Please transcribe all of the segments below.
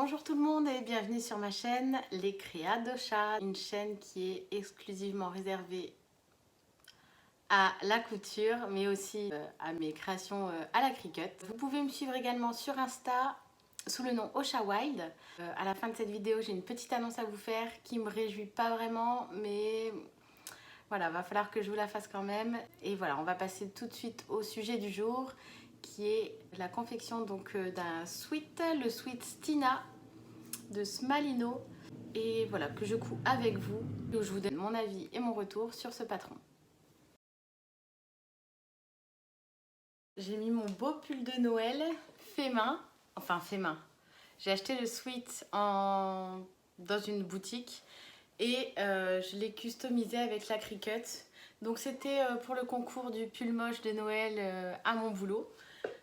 Bonjour tout le monde et bienvenue sur ma chaîne Les Créas d'Ocha, une chaîne qui est exclusivement réservée à la couture mais aussi à mes créations à la Cricut. Vous pouvez me suivre également sur Insta sous le nom Ocha Wild. À la fin de cette vidéo, j'ai une petite annonce à vous faire qui me réjouit pas vraiment, mais voilà, va falloir que je vous la fasse quand même. Et voilà, on va passer tout de suite au sujet du jour qui est la confection d'un sweat, le sweat Stina de Smalino, et voilà, que je couds avec vous, où je vous donne mon avis et mon retour sur ce patron. J'ai mis mon beau pull de Noël fait main, enfin fait main. J'ai acheté le sweat dans une boutique et je l'ai customisé avec la Cricut. Donc c'était pour le concours du pull moche de Noël à mon boulot.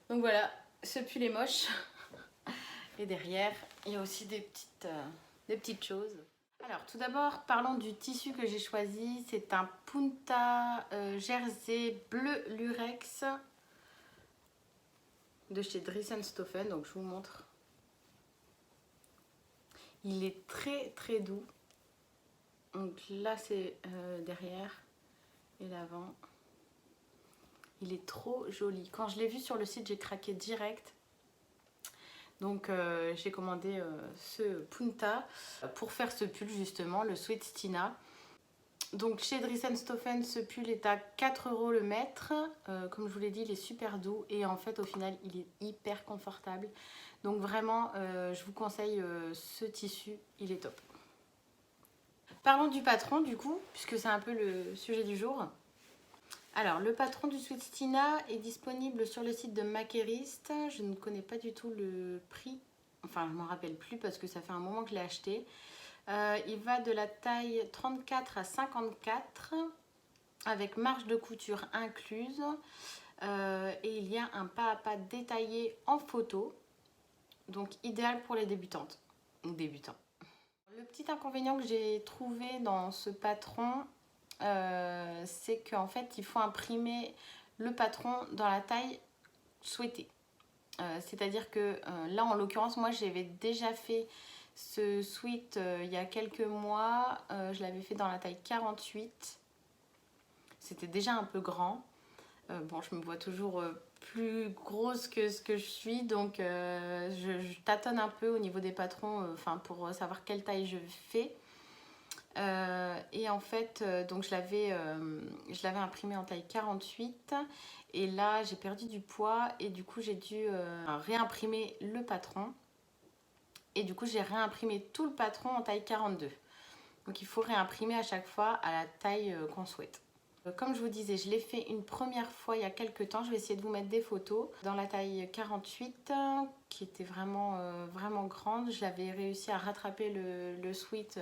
Donc voilà, ce pull est moche. Et derrière, il y a aussi des petites choses. Alors tout d'abord, parlons du tissu que j'ai choisi. C'est un Punta jersey bleu lurex de chez Dries & Stoffen. Donc je vous montre. Il est très très doux. Donc là c'est derrière et l'avant. Il est trop joli. Quand je l'ai vu sur le site, j'ai craqué direct. Donc j'ai commandé ce Punta pour faire ce pull justement, le Sweet Stina. Donc chez Dries & Stoffen, ce pull est à 4 € le mètre. Comme je vous l'ai dit, il est super doux et en fait au final il est hyper confortable. Donc vraiment je vous conseille ce tissu, il est top. Parlons du patron du coup, puisque c'est un peu le sujet du jour. Alors le patron du Sweet Stina est disponible sur le site de Makerist. Je ne connais pas du tout le prix, enfin je ne m'en rappelle plus parce que ça fait un moment que je l'ai acheté. Il va de la taille 34 à 54 avec marge de couture incluse et il y a un pas à pas détaillé en photo, donc idéal pour les débutantes ou débutants. Le petit inconvénient que j'ai trouvé dans ce patron, c'est qu'en fait il faut imprimer le patron dans la taille souhaitée. C'est-à-dire que là en l'occurrence moi j'avais déjà fait ce sweat il y a quelques mois, je l'avais fait dans la taille 48. C'était déjà un peu grand. Bon, je me vois toujours plus grosse que ce que je suis, donc je tâtonne un peu au niveau des patrons, pour savoir quelle taille je fais. Et en fait, donc je l'avais imprimé en taille 48 et là j'ai perdu du poids et du coup j'ai dû réimprimer le patron et du coup j'ai réimprimé tout le patron en taille 42. Donc il faut réimprimer à chaque fois à la taille qu'on souhaite. Comme je vous disais, je l'ai fait une première fois il y a quelques temps. Je vais essayer de vous mettre des photos. Dans la taille 48, qui était vraiment, vraiment grande, je l'avais réussi à rattraper le sweat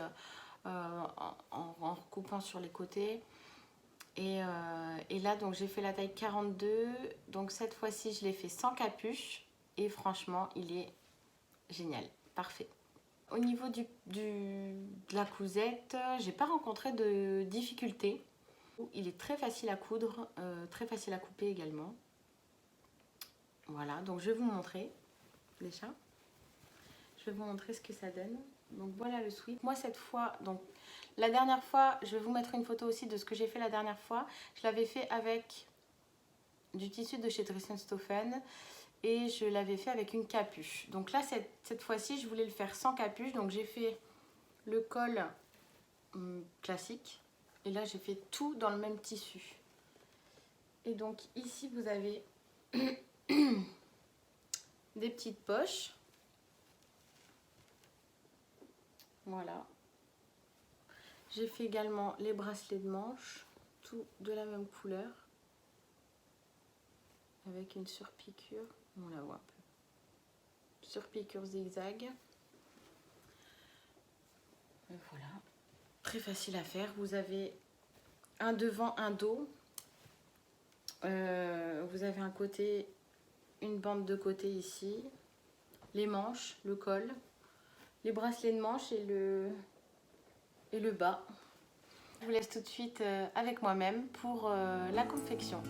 en recoupant sur les côtés. Et là, donc j'ai fait la taille 42. Donc cette fois-ci, je l'ai fait sans capuche. Et franchement, il est génial, parfait. Au niveau de la cousette, j'ai pas rencontré de difficultés. Il est très facile à coudre, très facile à couper également. Voilà, donc je vais vous montrer déjà. Je vais vous montrer ce que ça donne. Donc voilà le sweat. Moi cette fois, donc la dernière fois, je vais vous mettre une photo aussi de ce que j'ai fait la dernière fois. Je l'avais fait avec du tissu de chez Dries & Stoffen et je l'avais fait avec une capuche. Donc là cette fois-ci, je voulais le faire sans capuche. Donc j'ai fait le col classique. Et là, j'ai fait tout dans le même tissu. Et donc ici, vous avez des petites poches. Voilà. J'ai fait également les bracelets de manche, tout de la même couleur. Avec une surpiqûre, on la voit un peu. Surpiqûre zigzag. Et voilà. Très facile à faire. Vous avez un devant, un dos. Vous avez un côté, une bande de côté ici. Les manches, le col. Les bracelets de manche et le bas. Je vous laisse tout de suite avec moi-même pour la confection.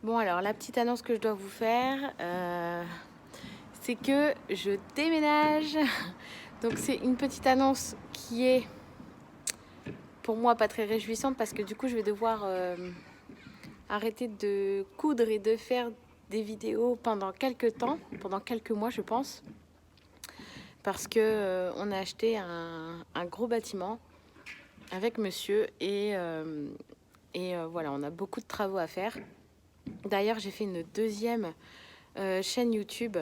Bon, alors la petite annonce que je dois vous faire, c'est que je déménage. Donc c'est une petite annonce qui est pour moi pas très réjouissante parce que du coup je vais devoir arrêter de coudre et de faire des vidéos pendant quelques temps, pendant quelques mois je pense, parce que on a acheté un gros bâtiment avec monsieur et voilà, on a beaucoup de travaux à faire. D'ailleurs, j'ai fait une deuxième chaîne YouTube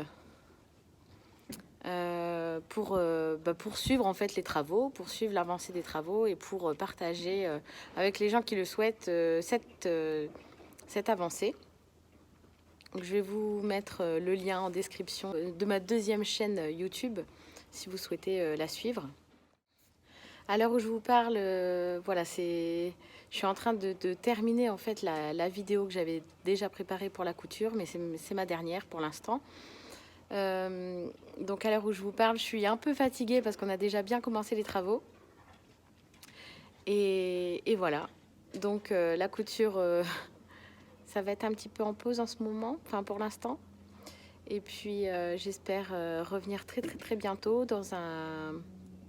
pour suivre en fait les travaux, pour suivre l'avancée des travaux et pour partager avec les gens qui le souhaitent cette avancée. Donc, je vais vous mettre le lien en description de ma deuxième chaîne YouTube si vous souhaitez la suivre. À l'heure où je vous parle, voilà, je suis en train de terminer en fait la vidéo que j'avais déjà préparée pour la couture, mais c'est ma dernière pour l'instant. Donc à l'heure où je vous parle, je suis un peu fatiguée parce qu'on a déjà bien commencé les travaux. Et voilà. Donc la couture, ça va être un petit peu en pause en ce moment, enfin pour l'instant. Et puis j'espère revenir très très très bientôt dans un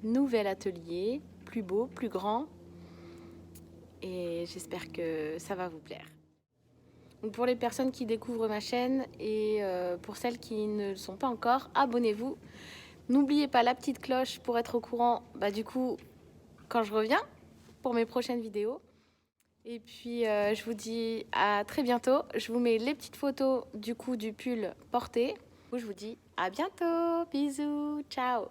nouvel atelier, plus beau, plus grand. Et j'espère que ça va vous plaire. Donc pour les personnes qui découvrent ma chaîne et pour celles qui ne le sont pas encore, abonnez-vous. N'oubliez pas la petite cloche pour être au courant du coup quand je reviens pour mes prochaines vidéos. Et puis je vous dis à très bientôt. Je vous mets les petites photos du coup du pull porté. Je vous dis à bientôt. Bisous, ciao.